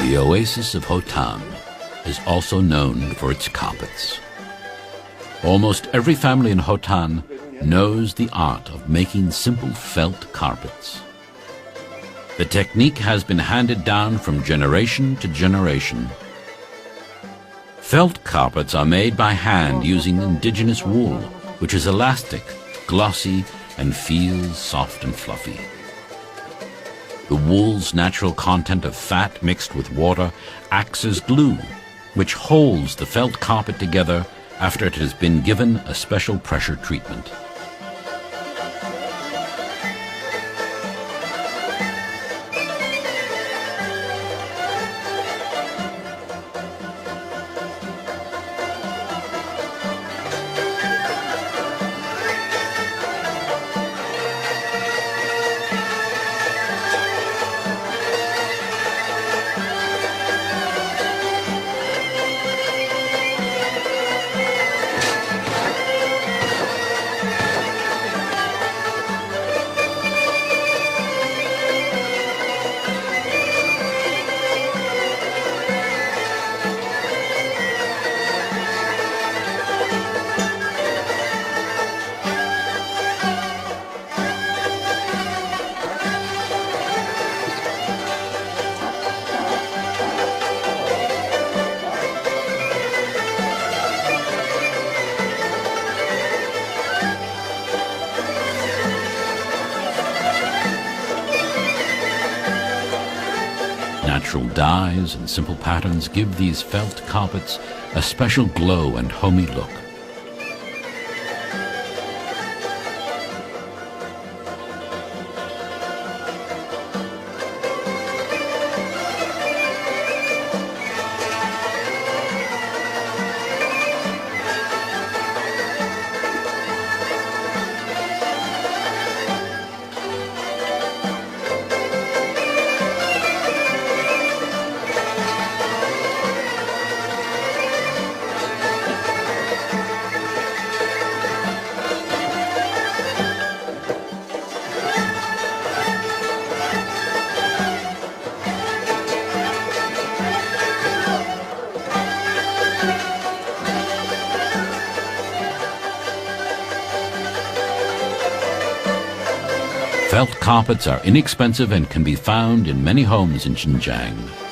The oasis of Hotan is also known for its carpets. Almost every family in Hotan knows the art of making simple felt carpets. The technique has been handed down from generation to generation. Felt carpets are made by hand using indigenous wool, which is elastic, glossy, and feels soft and fluffy. The wool's natural content of fat mixed with water acts as glue, which holds the felt carpet together after it has been given a special pressure treatment. Natural dyes and simple patterns give these felt carpets a special glow and homey look. Felt carpets are inexpensive and can be found in many homes in Xinjiang.